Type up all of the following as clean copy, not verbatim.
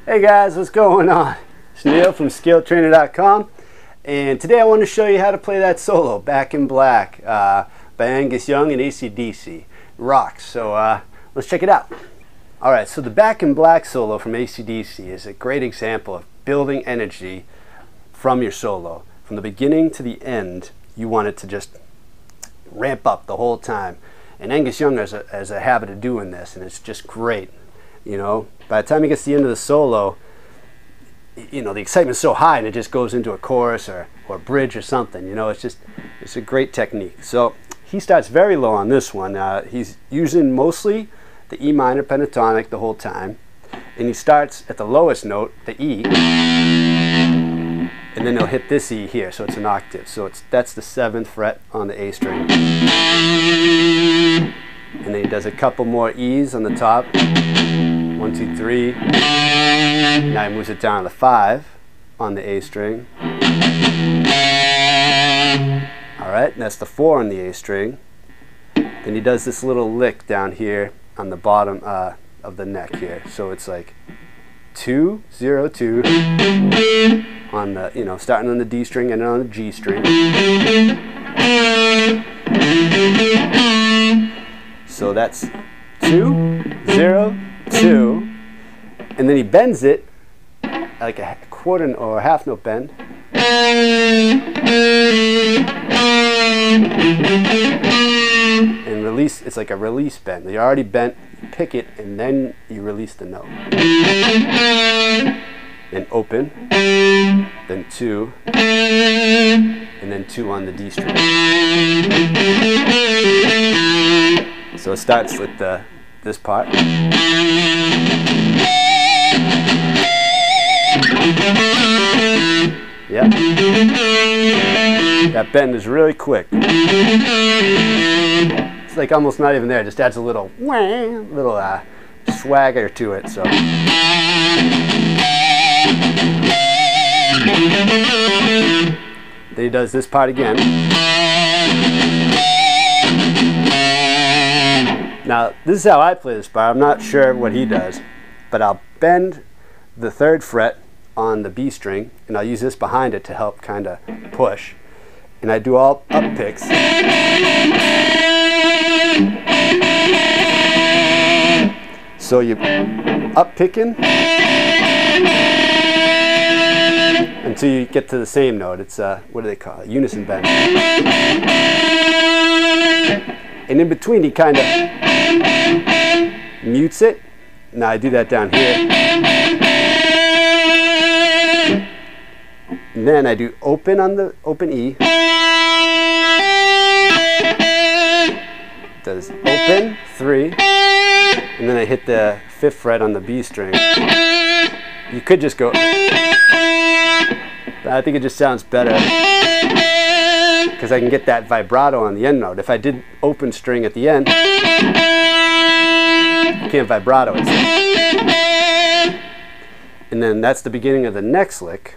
Hey guys, what's going on? It's Neil from scaletrainer.com, and today I want to show you how to play that solo, Back in Black, by Angus Young and AC/DC. Rocks, so let's check it out. Alright, so the Back in Black solo from AC/DC is a great example of building energy from your solo. From the beginning to the end, you want it to just ramp up the whole time. And Angus Young has a habit of doing this, and it's just great. You know, by the time he gets to the end of the solo, you know, the excitement's so high and it just goes into a chorus or a bridge or something. You know, it's a great technique. So he starts very low on this one. He's using mostly the E minor pentatonic the whole time, and he starts at the lowest note, the E, and then he'll hit this E here, so it's an octave. So that's the 7th fret on the A string, and then he does a couple more E's on the top. 1, 2, 3. Now he moves it down to the 5 on the A string. Alright, and that's the 4 on the A string. Then he does this little lick down here on the bottom of the neck here. So it's like 2, 0, 2 on the, you know, starting on the D string and on the G string. So that's 2, 0, 2, and then he bends it like a quarter or a half note bend, and release. It's like a release bend. You're already bent, you pick it, and then you release the note. Then open, then 2, and then 2 on the D string. So it starts with this part. Yeah. That bend is really quick. It's like almost not even there. It just adds a little swagger to it. So. Then he does this part again. Now, this is how I play this bar. I'm not sure what he does, but I'll bend the 3rd fret on the B string, and I'll use this behind it to help kind of push. And I do all up picks. So you up picking until you get to the same note. It's what do they call it? Unison bend. And in between, he kind of mutes it. Now I do that down here. And then I do open on the open E. It does open, 3. And then I hit the 5th fret on the B string. You could just go, but I think it just sounds better because I can get that vibrato on the end note. If I did open string at the end, you can't vibrato it. And then that's the beginning of the next lick.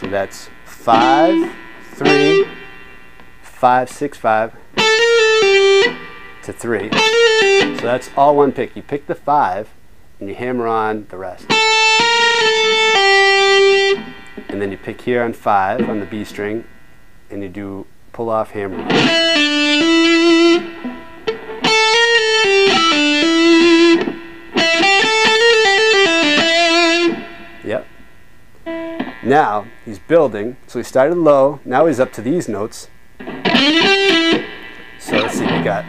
So that's 5, 3, 5, 6, 5 to 3. So that's all one pick. You pick the 5 and you hammer on the rest. And then you pick here on 5 on the B string and you do pull off hammer on. Yep. Now he's building, so he started low, now he's up to these notes. So let's see, we got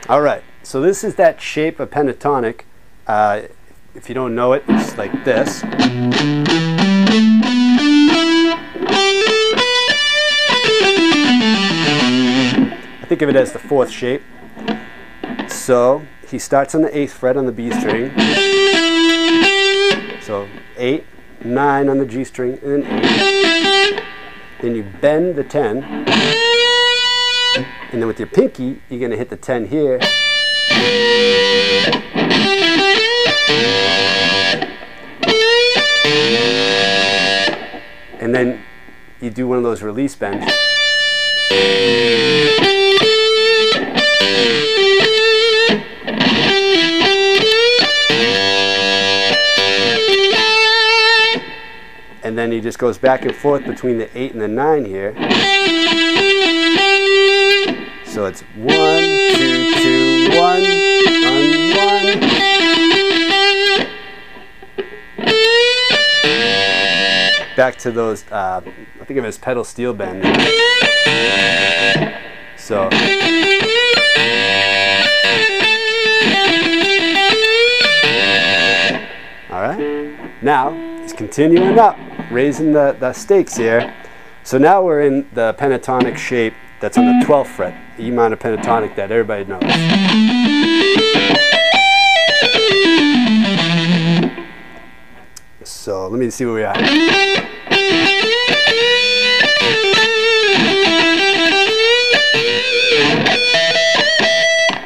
all right, so this is that shape of pentatonic. If you don't know it, it's like this. I think of it as the 4th shape. So he starts on the 8th fret on the B string. So 8, 9 on the G string, and then 8. Then you bend the 10. And then with your pinky, you're going to hit the 10 here. And then you do one of those release bends. And then he just goes back and forth between the 8 and the 9 here. So it's 1, 2, 2, 1, 1, 1. Back to those, I think of it as pedal steel bends. So. All right. Now he's continuing up, raising the stakes here. So now we're in the pentatonic shape that's on the 12th fret, the E minor pentatonic that everybody knows. So let me see where we are.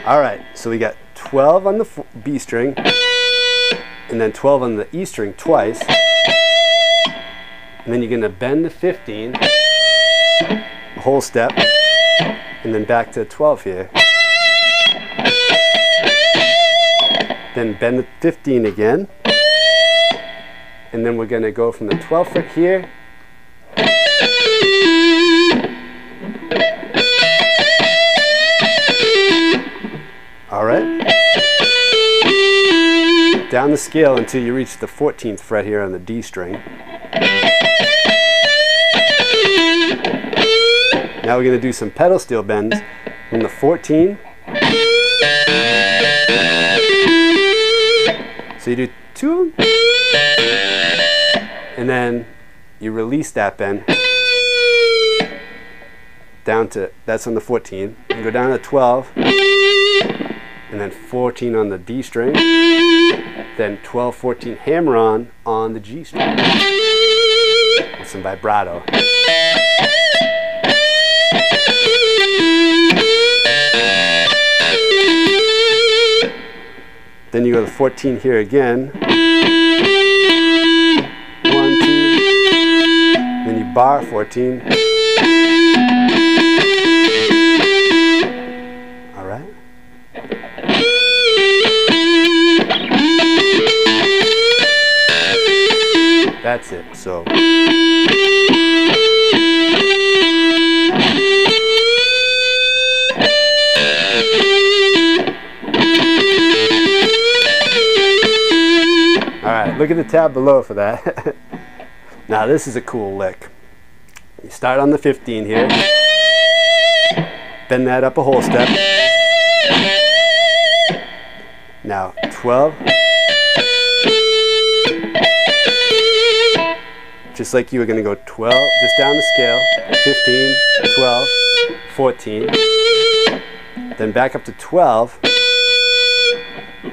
All right, so we got 12 on the B string, and then 12 on the E string twice. And then you're going to bend the 15, a whole step, and then back to 12 here. Then bend the 15 again. And then we're going to go from the 12th fret here. All right. Down the scale until you reach the 14th fret here on the D string. Now we're going to do some pedal steel bends from the 14. So you do 2, and then you release that bend down to, that's on the 14. You go down to 12, and then 14 on the D string, then 12, 14 hammer on the G string with some vibrato. Then you go to 14 here again. 1, 2. Then you bar 14. All right. That's it. So. Alright, look at the tab below for that. Now this is a cool lick. You start on the 15 here, bend that up a whole step. Now 12. Just like you were going to go 12, just down the scale, 15, 12, 14, then back up to 12,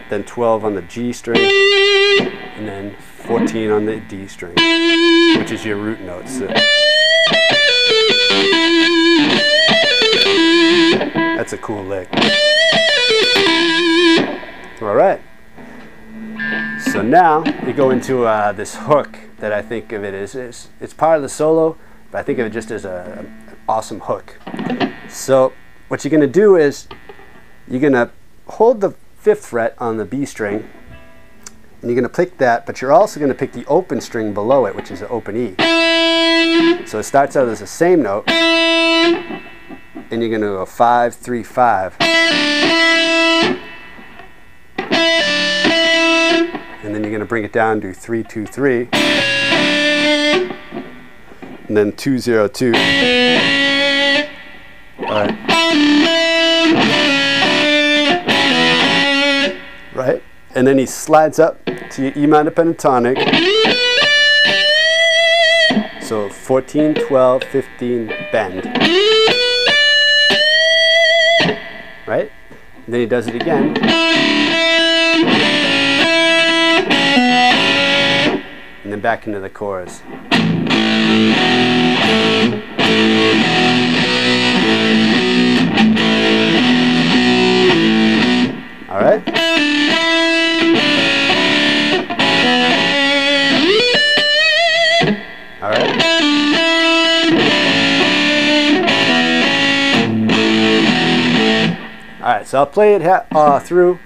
then 12 on the G string, and then 14 on the D string, which is your root notes. So that's a cool lick. All right. So now we go into this hook that I think of it as, it's part of the solo, but I think of it just as an awesome hook. So what you're going to do is you're going to hold the 5th fret on the B string, And you're going to pick that, but you're also going to pick the open string below it, which is an open E. So it starts out as the same note, and you're going to go 5, 3, 5. And then you're going to bring it down to 3, 2, 3. And then 2, 0, 2. Alright. Right? And then he slides up to your E minor pentatonic. So 14, 12, 15, bend. Right? And then he does it again. And then back into the chorus. All right? All right? All right, so I'll play it through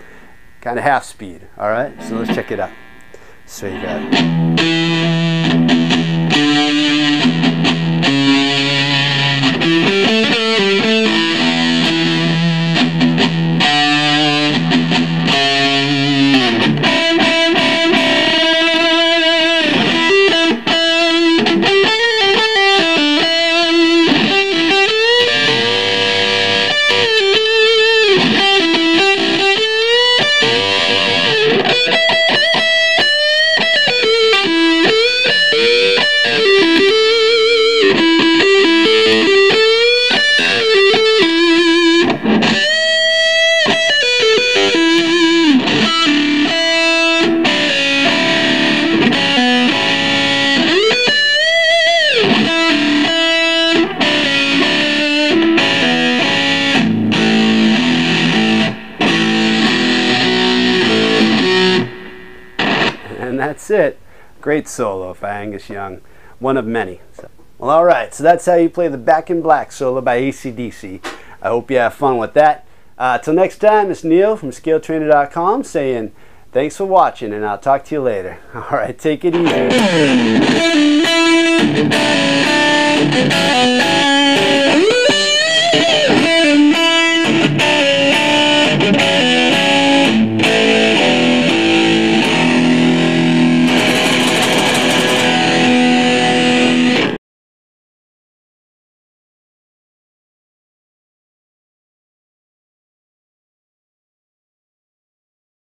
kind of half speed. All right? So let's check it out. So you got... And that's it. Great solo by Angus Young. One of many. Well, alright, so that's how you play the Back in Black solo by AC/DC. I hope you have fun with that. Till next time, it's Neil from scaletrainer.com saying thanks for watching, and I'll talk to you later. Alright, take it easy.